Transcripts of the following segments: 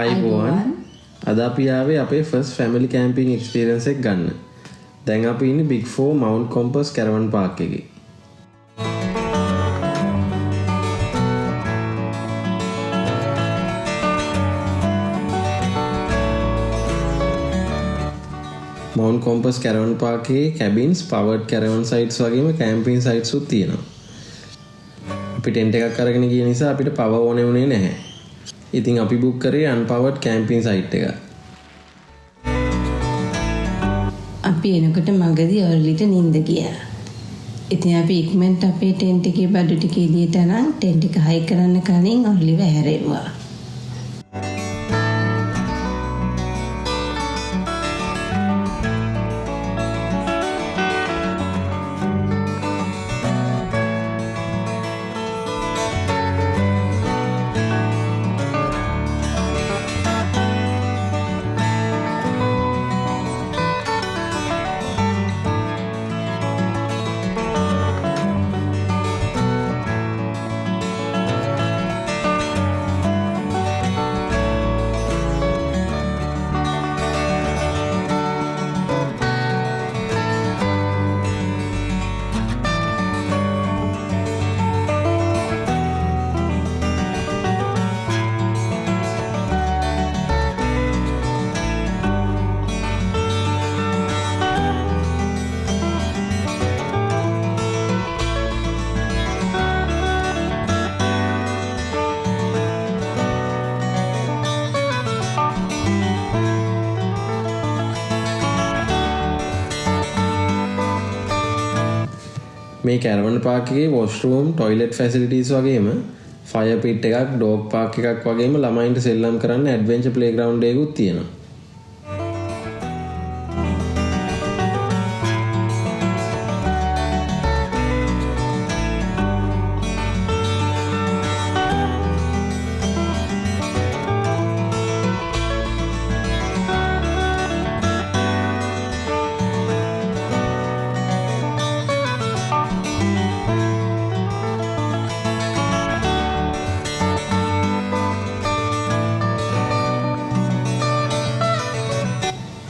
අයිබෝවන් අද අපි ආවේ අපේ ෆස්ට් ෆැමිලි කැම්පින් එක්ස්පීරියන්ස් එක ගන්න. දැන් අපි ඉන්නේ Big 4 Mount Compass Caravan Park එකේ. Mount Compass Caravan Park එකේ cabins, powered caravan sites වගේම camping sites උත් තියෙනවා. අපි ටෙන්ට් එකක් අරගෙන ගිය නිසා අපිට power ඕනේ වුණේ නැහැ. ඉතින් අපි බුක් කරේ unpowered camping site එක. අපි එනකොට මගදී ඔර්ලිට නිින්ද ගියා. ඉතින් අපි ඉක්මනට අපේ ටෙන්ට් එකේ බඩු ටික එළියට අරන් ටෙන්ට් එක හයි කරන්න කලින් ඔර්ලිව හැරෙව්වා. මේ caravan park එකේ washroom, toilet facilities වගේම fire pit එකක්, dog park එකක් වගේම ළමයින්ට සෙල්ලම් කරන්න adventure playground එකකුත් තියෙනවා.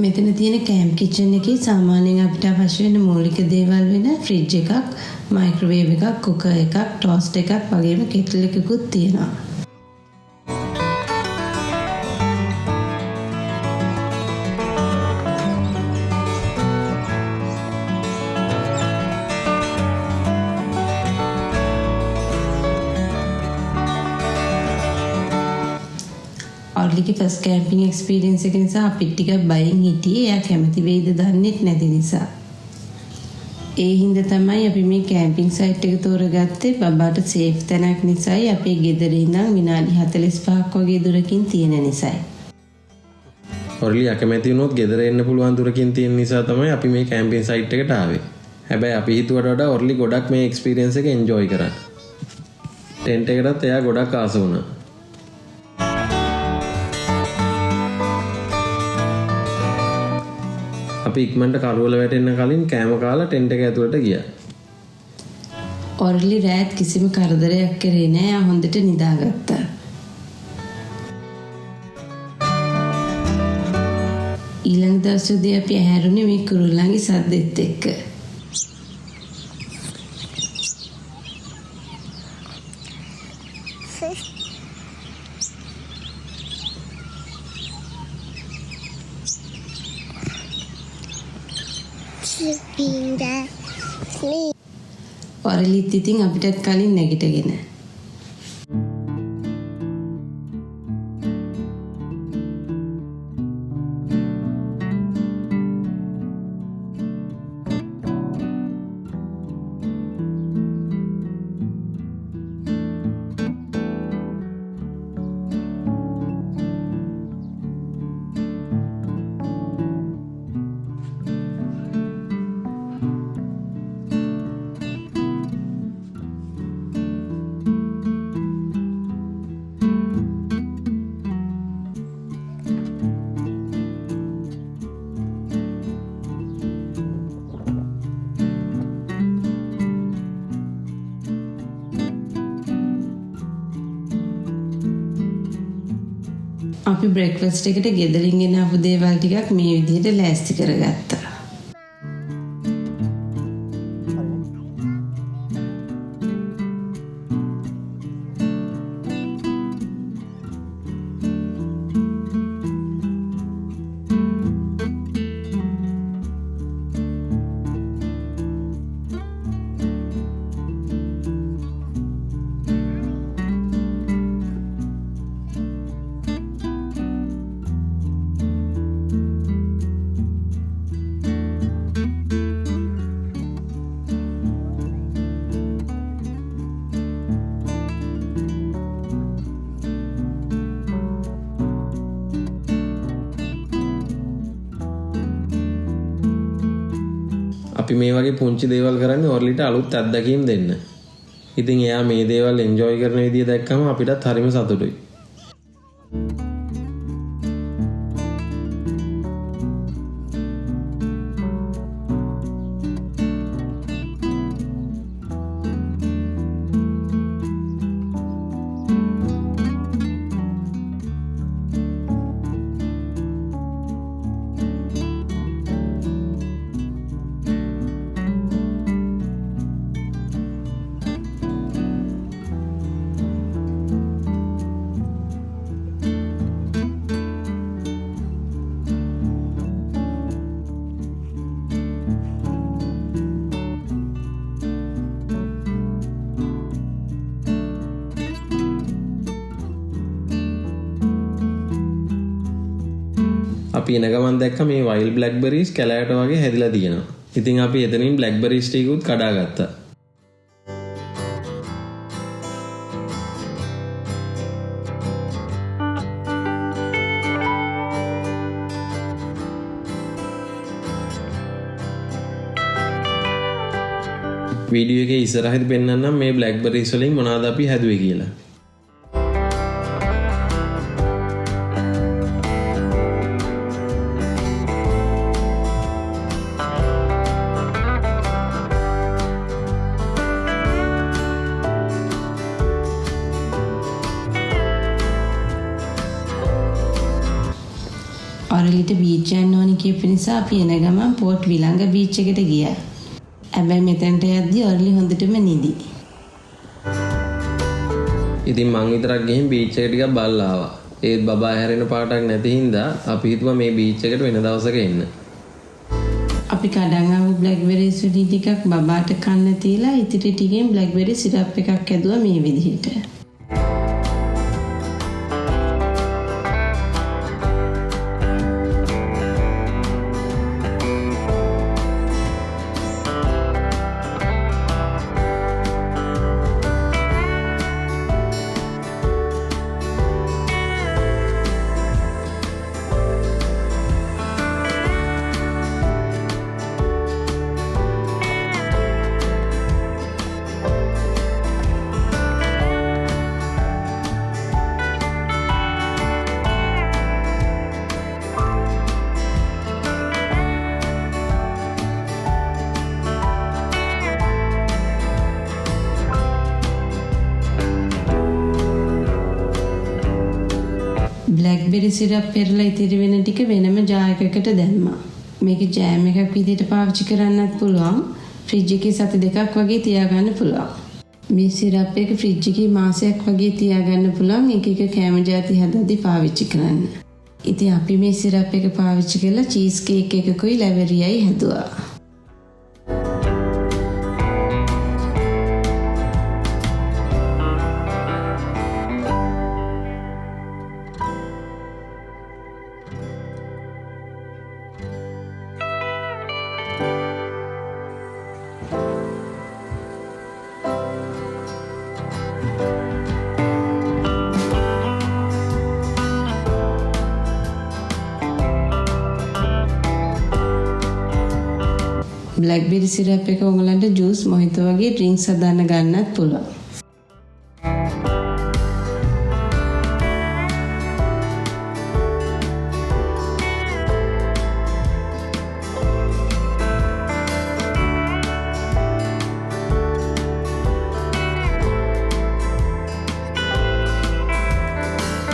මෙතන තියෙන කැම්ප් කිචන් එකේ සාමාන්‍යයෙන් අපිට අවශ්‍ය වෙන මූලික දේවල් වෙන ෆ්‍රිජ් එකක්, මයික්‍රෝවේව් එකක්, කුකර් එකක්, ටෝස්ට් එකක් වගේම කෙටල් එකකුත් තියෙනවා. ඔර්ලිගේ ෆස්ට් කැම්පින් එක්ස්පීරියන්ස් එක නිසා අපි ටිකක් බයෙන් හිටියේ. එයා කැමති වෙයිද දන්නේ නැති නිසා. ඒ හින්දා තමයි අපි මේ කැම්පින් සයිට් එක තෝරගත්තේ. බබාට සේෆ් තැනක් නිසායි, අපේ ගෙදර ඉඳන් විනාඩි 45ක් වගේ දුරකින් තියෙන නිසායි. ඔර්ලි අකමැති වුණොත් ගෙදර එන්න පුළුවන් දුරකින් තියෙන නිසා තමයි අපි මේ කැම්පින් සයිට් එකට ආවේ. හැබැයි අපි හිතුවට වඩා ඔර්ලි ගොඩක් මේ එක්ස්පීරියන්ස් එක එන්ජොයි කරා. ටෙන්ට් එකටත් එයා ගොඩක් ආස වුණා. අපි ඉක්මනට කරුවල වැටෙන්න කලින් කෑම කාලා ටෙන්ට් එක ඇතුළට ගියා. ඔර්ලි රෑත් කිසිම කරදරයක් කරේ නෑ. ආ හොඳට නිදාගත්තා. ඊළඟ දවසේදී අපි ඇහැරුණේ මේ කුරුල්ලන්ගේ සද්දෙත් එක්ක. ඔර්ලිත් ඉතින් අපිටත් කලින් නැගිටගෙන අපි බ්‍රෙක්ෆාස්ට් එකට ගෙදරින් ගෙන ආපු දේවල් ටිකක් මේ විදිහට ලෑස්ති කරගත්තා. අපි මේ වගේ පුංචි දේවල් කරන්නේ ඔර්ලිට අලුත් අත්දැකීම් දෙන්න. ඉතින් එයා මේ දේවල් එන්ජොයි කරන විදිය දැක්කම අපිටත් හරිම සතුටුයි. අපි එන ගමන් දැක්ක මේ වයිල්ඩ් බ්ලැක්බෙරිස් කැලෑවට වගේ හැදිලා තියෙනවා. ඉතින් අපි එතනින් බ්ලැක්බෙරිස් ටිකකුත් කඩා ගත්තා. වීඩියෝ එකේ ඉස්සරහින් පෙන්නන්නම් මේ බ්ලැක්බෙරිස් වලින් මොනවද අපි හැදුවේ කියලා. ඔරලිට බීච් යන්න ඕනි කියපු නිසා අපි එන ගමන් පෝට් විලංග බීච් එකට ගියා. හැබැයි මෙතනට යද්දි ඔරලි හොඳටම නිදි. ඉතින් මං විතරක් ගිහින් බීච් එක ටිකක් බලලා ආවා. ඒත් බබා හැරෙන පාටක් නැති හින්දා අපි හිතුවා මේ බීච් එකට වෙන දවසක එන්න. අපි කඩන් ආපු බ්ලැක්බෙරිස් වලින් ටිකක් බබාට කන්න තියලා ඉතිරි ටිකෙන් බ්ලැක්බෙරි සිරප් එකක් ඇදුවා මේ විදිහට. බ්ලැක්බෙරි සිරප් පෙරලා ඉතිරි වෙන ටික වෙනම ජායකයකට දැම්මා. මේක ජෑම් එකක් විදිහට පාවිච්චි කරන්නත් පුළුවන්. ෆ්‍රිජ් එකේ සති දෙකක් වගේ තියාගන්න පුළුවන්. මේ සිරප් එක ෆ්‍රිජ් එකේ මාසයක් වගේ තියාගන්න පුළුවන්. එක එක කෑම ಜಾති හදද්දී පාවිච්චි කරන්න. ඉතින් අපි මේ සිරප් එක පාවිච්චි කරලා චීස් කේක් එකකුයි ලැවරියයි හැදුවා. බ්ලැක්බෙරි සිරප් එක ඔයගලන්ට ජූස් මොහිතෝ වගේ ඩ්‍රින්ක්ස් හදන්න ගන්නත් පුළුවන්.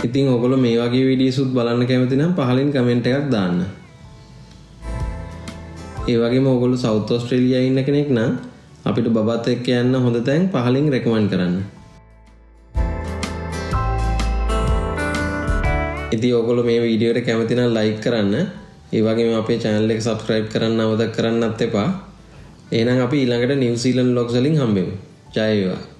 ඉතින් ඔයගොල්ලෝ මේ වගේ වීඩියෝස් උත් බලන්න කැමති නම් පහලින් කමෙන්ට් එකක් දාන්න. ඒ වගේම ඔයගොල්ලෝ සවුත් ඕස්ට්‍රේලියාවේ ඉන්න කෙනෙක් නම් අපිට බබත් එක්ක යන්න හොඳ තැන් පහලින් රෙකමන්ඩ් කරන්න. ඉතින් ඔයගොල්ලෝ මේ වීඩියෝ එකට කැමති නම් ලයික් කරන්න. ඒ වගේම අපේ channel එක subscribe කරන්න අවදක් කරන්නත් එපා. එහෙනම් අපි ඊළඟට නිව්සීලන්ත vlogs වලින් හම්බෙමු. ජය වේවා.